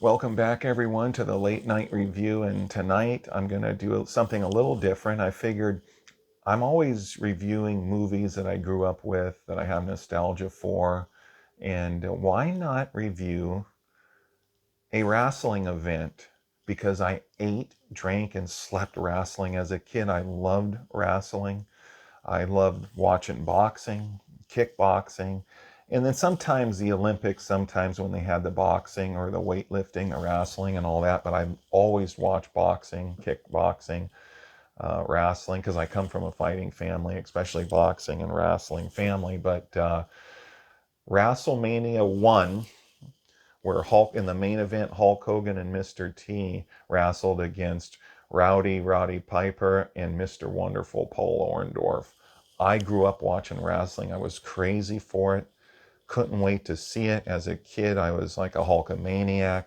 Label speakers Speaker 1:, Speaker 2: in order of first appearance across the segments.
Speaker 1: Welcome back, everyone, to the late night review. And tonight I'm going to do something a little different. I figured I'm always reviewing movies that I grew up with, that I have nostalgia for. And why not review a wrestling event? Because I ate, drank, and slept wrestling as a kid. I loved wrestling. I loved watching boxing, kickboxing, and then sometimes the Olympics, sometimes when they had the boxing or the weightlifting, the wrestling and all that. But I always watched boxing, kickboxing, wrestling, because I come from a fighting family, especially boxing and wrestling family. But Wrestlemania 1, where Hulk, in the main event, Hulk Hogan and Mr. T wrestled against Roddy Piper and Mr. Wonderful Paul Orndorff. I grew up watching wrestling. I was crazy for it. Couldn't wait to see it. As a kid, I was like a Hulkamaniac.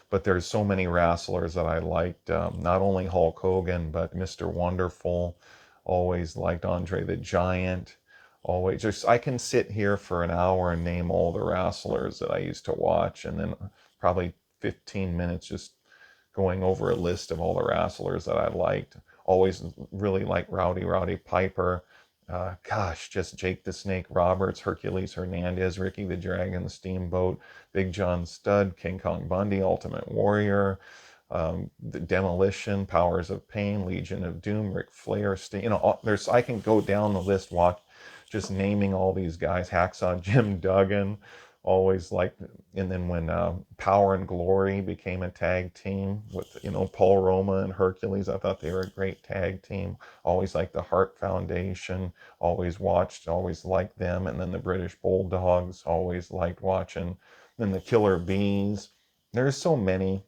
Speaker 1: But there's so many wrestlers that I liked. Not only Hulk Hogan, but Mr. Wonderful. Always liked Andre the Giant. Always just, I can sit here for an hour and name all the wrestlers that I used to watch, and then probably 15 minutes just going over a list of all the wrestlers that I liked. Always really liked Roddy Piper. Gosh, just Jake the Snake Roberts, Hercules Hernandez, Ricky the Dragon Steamboat, Big John Studd, King Kong Bundy, Ultimate Warrior, the Demolition, Powers of Pain, Legion of Doom, Ric Flair, there's, I can go down the list, just naming all these guys. Hacksaw Jim Duggan, always liked. And then when Power and Glory became a tag team with Paul Roma and Hercules, I thought they were a great tag team. Always liked the Hart Foundation. Always watched, always liked them. And then the British Bulldogs, always liked watching. Then the Killer Bees. There's so many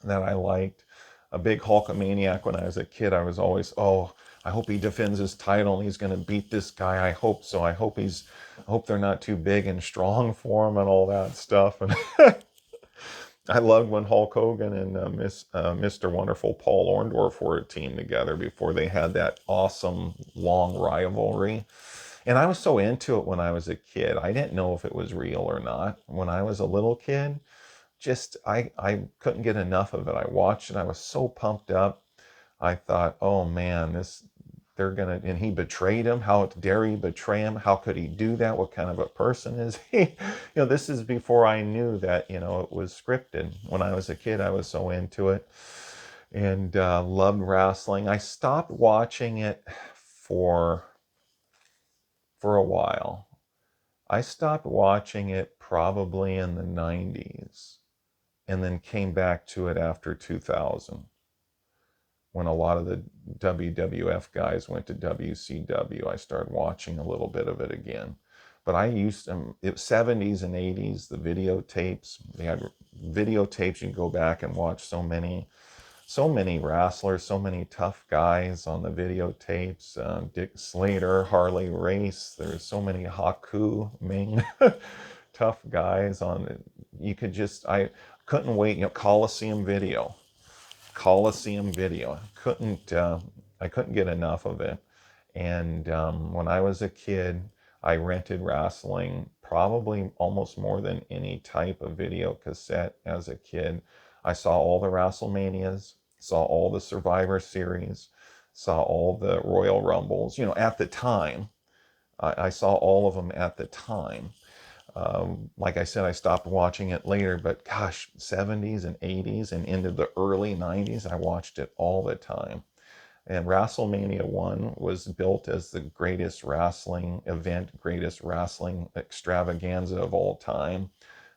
Speaker 1: that I liked. A big Hulkamaniac when I was a kid. I was always, oh, I hope he defends his title and he's going to beat this guy. I hope so. I hope they're not too big and strong for him and all that stuff. And I loved when Hulk Hogan and Mr. Wonderful Paul Orndorff were a team together before they had that awesome long rivalry. And I was so into it when I was a kid. I didn't know if it was real or not. When I was a little kid, just I couldn't get enough of it. I watched it. I was so pumped up. I thought, oh man, they're gonna, and he betrayed him. How dare he betray him? How could he do that? What kind of a person is he? This is before I knew that it was scripted. When I was a kid, I was so into it and loved wrestling. I stopped watching it for a while. I stopped watching it probably in the 90s and then came back to it after 2000 when a lot of the WWF guys went to WCW. I started watching a little bit of it again. But it was 70s and 80s, the videotapes. They had videotapes. You can go back and watch so many wrestlers, so many tough guys on the videotapes. Dick Slater, Harley Race. There's so many Haku, Ming, tough guys on it. I couldn't wait. Coliseum Video. I couldn't get enough of it. And when I was a kid, I rented wrestling probably almost more than any type of video cassette as a kid. I saw all the WrestleManias, saw all the Survivor Series, saw all the Royal Rumbles. At the time, I saw all of them at the time. Like I said, I stopped watching it later, but gosh, 70s and 80s and into the early 90s, I watched it all the time. And WrestleMania 1 was built as the greatest wrestling event, greatest wrestling extravaganza of all time.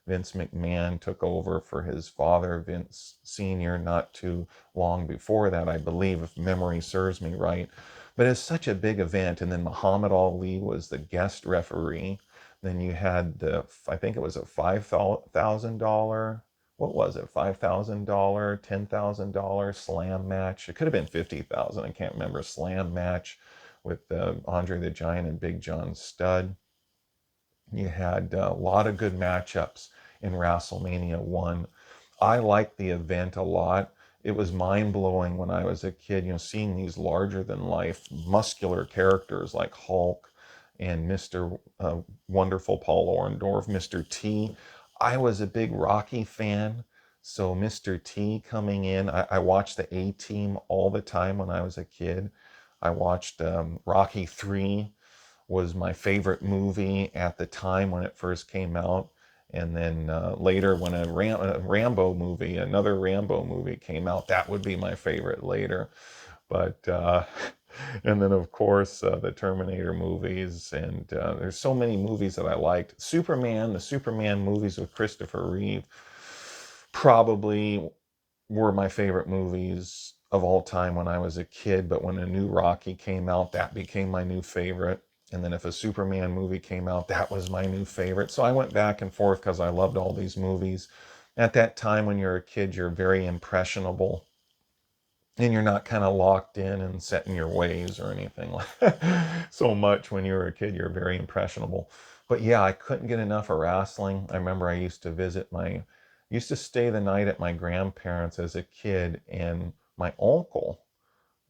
Speaker 1: Vince McMahon took over for his father, Vince Sr., not too long before that, I believe, if memory serves me right. But it's such a big event. And then Muhammad Ali was the guest referee. Then you had I think it was a $5,000, what was it, $5,000, $10,000 slam match. It could have been 50,000, I can't remember, slam match with Andre the Giant and Big John Studd. You had a lot of good matchups in WrestleMania 1. I liked the event a lot. It was mind-blowing when I was a kid, seeing these larger-than-life muscular characters like Hulk and Mr. Wonderful Paul Orndorff, Mr. T. I was a big Rocky fan, So Mr. T coming in, I watched the A-Team all the time when I was a kid. I watched Rocky 3 was my favorite movie at the time when it first came out. And then later, when a Rambo movie, another Rambo movie came out, that would be my favorite later. But and then of course the Terminator movies, and there's so many movies that I liked. The Superman movies with Christopher Reeve, probably were my favorite movies of all time when I was a kid. But when a new Rocky came out, that became my new favorite. And then if a Superman movie came out, that was my new favorite. So I went back and forth because I loved all these movies. At that time, when you're a kid, you're very impressionable, and you're not kind of locked in and set in your ways or anything like that. So much when you were a kid, you're very impressionable. But yeah, I couldn't get enough of wrestling. I remember I used to stay the night at my grandparents as a kid, and my uncle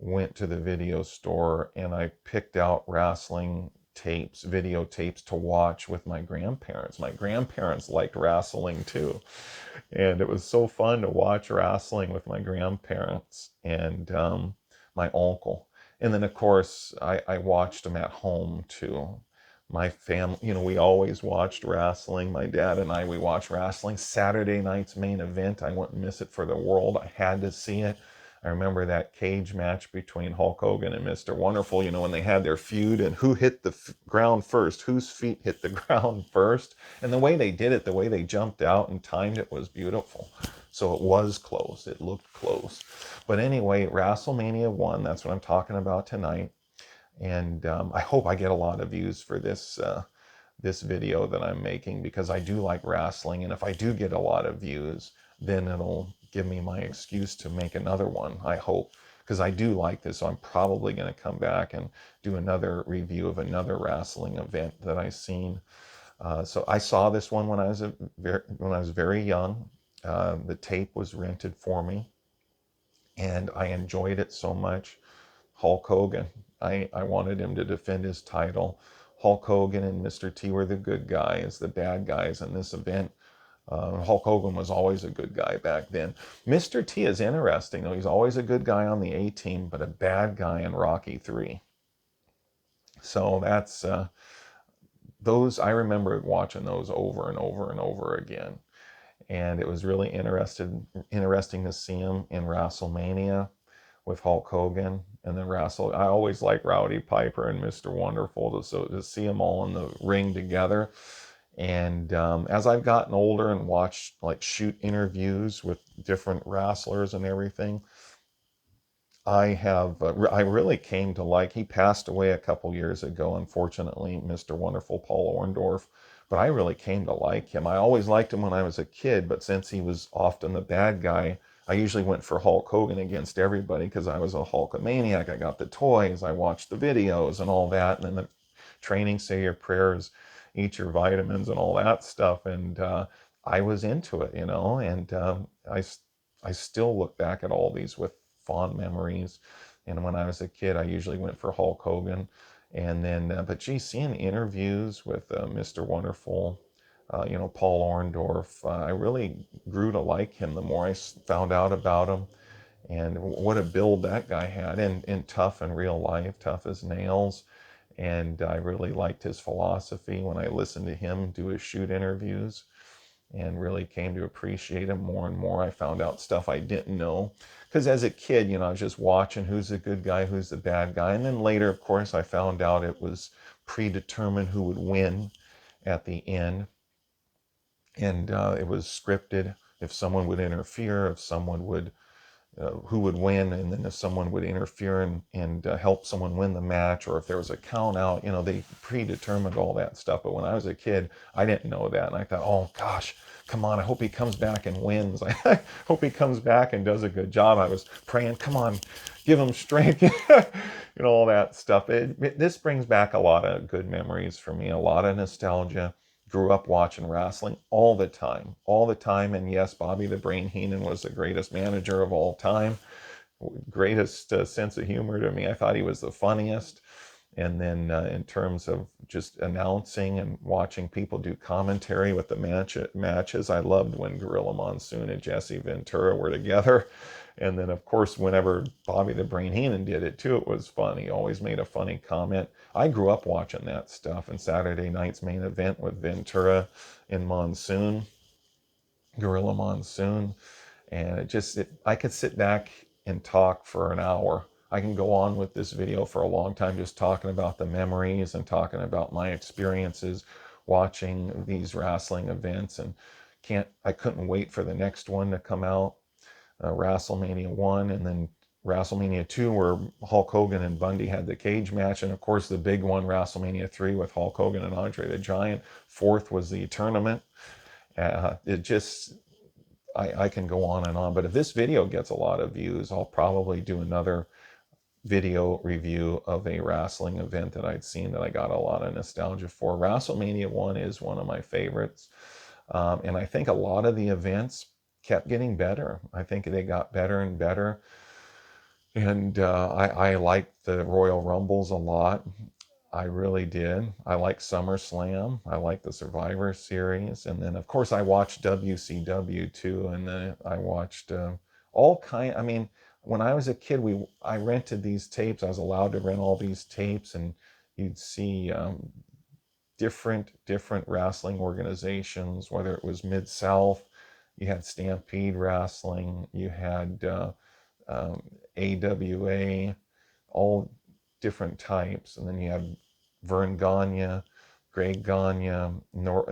Speaker 1: went to the video store, and I picked out wrestling tapes, videotapes to watch with my grandparents. My grandparents liked wrestling too. And it was so fun to watch wrestling with my grandparents and my uncle. And then, of course, I watched them at home too. My family, we always watched wrestling. My dad and I, we watched wrestling. Saturday night's main event, I wouldn't miss it for the world. I had to see it. I remember that cage match between Hulk Hogan and Mr. Wonderful, when they had their feud and who hit the ground first, whose feet hit the ground first. And the way they did it, the way they jumped out and timed it was beautiful. So it was close. It looked close. But anyway, WrestleMania 1, that's what I'm talking about tonight. And I hope I get a lot of views for this video that I'm making, because I do like wrestling. And if I do get a lot of views, then it'll give me my excuse to make another one, I hope, because I do like this. So I'm probably going to come back and do another review of another wrestling event that I've seen. So I saw this one when I was very young. The tape was rented for me, and I enjoyed it so much. Hulk Hogan. I wanted him to defend his title. Hulk Hogan and Mr. T were the good guys. The bad guys in this event. Hulk Hogan was always a good guy back then. Mr. T is interesting, though. He's always a good guy on the A-Team, but a bad guy in Rocky 3. So that's those. I remember watching those over and over and over again. And it was really interesting to see him in WrestleMania with Hulk Hogan, and then I always like Rowdy Piper and Mr. Wonderful, to see them all in the ring together. And as I've gotten older and watched shoot interviews with different wrestlers and everything, I really came to like. He passed away a couple years ago, unfortunately, Mr. Wonderful Paul Orndorff. But I really came to like him. I always liked him when I was a kid, but since he was often the bad guy, I usually went for Hulk Hogan against everybody because I was a Hulkamaniac. I got the toys, I watched the videos and all that, and then the training, say your prayers, eat your vitamins, and all that stuff. And I was into it, and I still look back at all these with fond memories. And when I was a kid, I usually went for Hulk Hogan. And then, but gee, seeing interviews with Mr. Wonderful, Paul Orndorff, I really grew to like him the more I found out about him. And what a build that guy had, and tough in real life, tough as nails. And I really liked his philosophy when I listened to him do his shoot interviews, and really came to appreciate him more and more. I found out stuff I didn't know. Because as a kid, I was just watching who's the good guy, who's the bad guy. And then later, of course, I found out it was predetermined who would win at the end. And it was scripted. If someone would interfere, if someone would who would win, and then if someone would interfere and help someone win the match, or if there was a count out, they predetermined all that stuff. But when I was a kid, I didn't know that, and I thought, oh gosh, come on, I hope he comes back and wins. I hope he comes back and does a good job. I was praying, come on, give him strength, all that stuff. This brings back a lot of good memories for me, a lot of nostalgia. Grew up watching wrestling all the time. And yes, Bobby the Brain Heenan was the greatest manager of all time, greatest sense of humor to me. I thought he was the funniest. And then in terms of just announcing and watching people do commentary with the matches, I loved when Gorilla Monsoon and Jesse Ventura were together. And then, of course, whenever Bobby the Brain Heenan did it too, it was fun. He always made a funny comment. I grew up watching that stuff. And Saturday night's main event with Ventura and Monsoon, Gorilla Monsoon. And I could sit back and talk for an hour. I can go on with this video for a long time just talking about the memories and talking about my experiences watching these wrestling events. And I couldn't wait for the next one to come out, WrestleMania 1, and then WrestleMania 2, where Hulk Hogan and Bundy had the cage match, and of course the big one, WrestleMania 3, with Hulk Hogan and Andre the Giant. Fourth was the tournament. It just I can go on and on, but if this video gets a lot of views, I'll probably do another video review of a wrestling event that I'd seen that I got a lot of nostalgia for. WrestleMania 1 is one of my favorites. And I think a lot of the events kept getting better. I think they got better and better. And I liked the Royal Rumbles a lot. I really did. I like SummerSlam. I like the Survivor Series, and then of course I watched WCW too. And then I watched all kind. I mean, when I was a kid, I rented these tapes. I was allowed to rent all these tapes, and you'd see different wrestling organizations. Whether it was Mid South, you had Stampede Wrestling, you had AWA, all different types. And then you have Vern Gagne, Greg Gagne,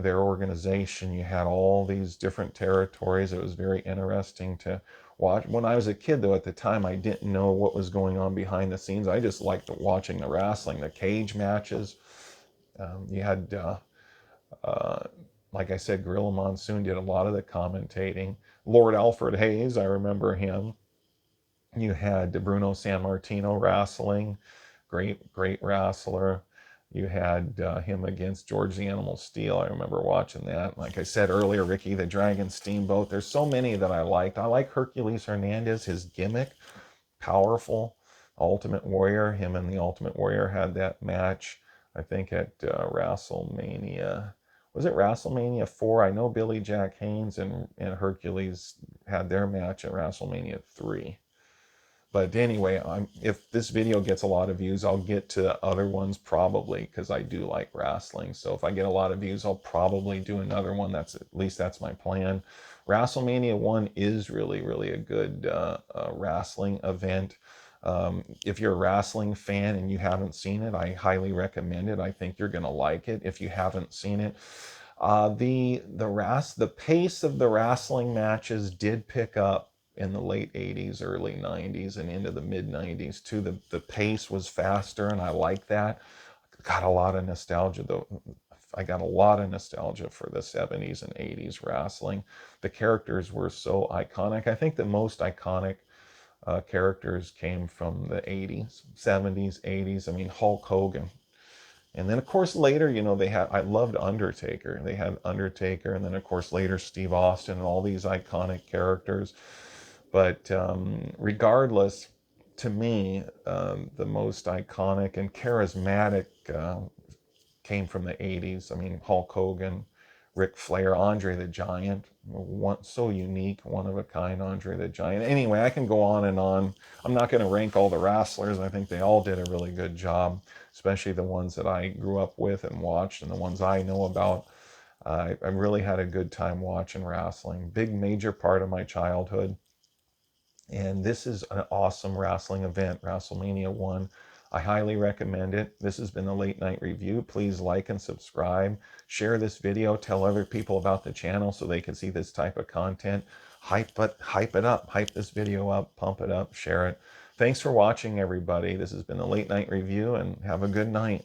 Speaker 1: their organization. You had all these different territories. It was very interesting to watch. When I was a kid, though, at the time, I didn't know what was going on behind the scenes. I just liked watching the wrestling, the cage matches. You had, uh, like I said, Gorilla Monsoon did a lot of the commentating. Lord Alfred Hayes, I remember him. You had Bruno Sammartino wrestling, great wrestler. You had him against George the Animal Steel. I remember watching that. Like I said earlier, Ricky the Dragon Steamboat. There's so many that I liked. I like Hercules Hernandez, his gimmick, powerful. Ultimate Warrior, him and the Ultimate Warrior had that match, I think at WrestleMania. Was it WrestleMania 4? I know Billy Jack Haynes and Hercules had their match at WrestleMania 3. But anyway, if this video gets a lot of views, I'll get to other ones probably, because I do like wrestling. So if I get a lot of views, I'll probably do another one. At least that's my plan. WrestleMania 1 is really a good wrestling event. If you're a wrestling fan and you haven't seen it, I highly recommend it. I think you're gonna like it if you haven't seen it. The pace of the wrestling matches did pick up in the late 80s, early 90s, and into the mid 90s too. The pace was faster, and I like that. Got a lot of nostalgia though. I got a lot of nostalgia for the 70s and 80s wrestling. The characters were so iconic. I think the most iconic characters came from the 80s, 70s, 80s. I mean, Hulk Hogan. And then, of course, later, I loved Undertaker. They had Undertaker, and then, of course, later Steve Austin and all these iconic characters. But regardless, to me, the most iconic and charismatic came from the 80s. I mean, Hulk Hogan, Ric Flair, Andre the Giant, so unique, one of a kind, Andre the Giant. Anyway, I can go on and on. I'm not going to rank all the wrestlers. I think they all did a really good job, especially the ones that I grew up with and watched and the ones I know about. I really had a good time watching wrestling. Big major part of my childhood. And this is an awesome wrestling event, WrestleMania 1. I highly recommend it. This has been the Late Night Review. Please like and subscribe. Share this video. Tell other people about the channel so they can see this type of content. Hype it up. Hype this video up. Pump it up. Share it. Thanks for watching, everybody. This has been the Late Night Review, and have a good night.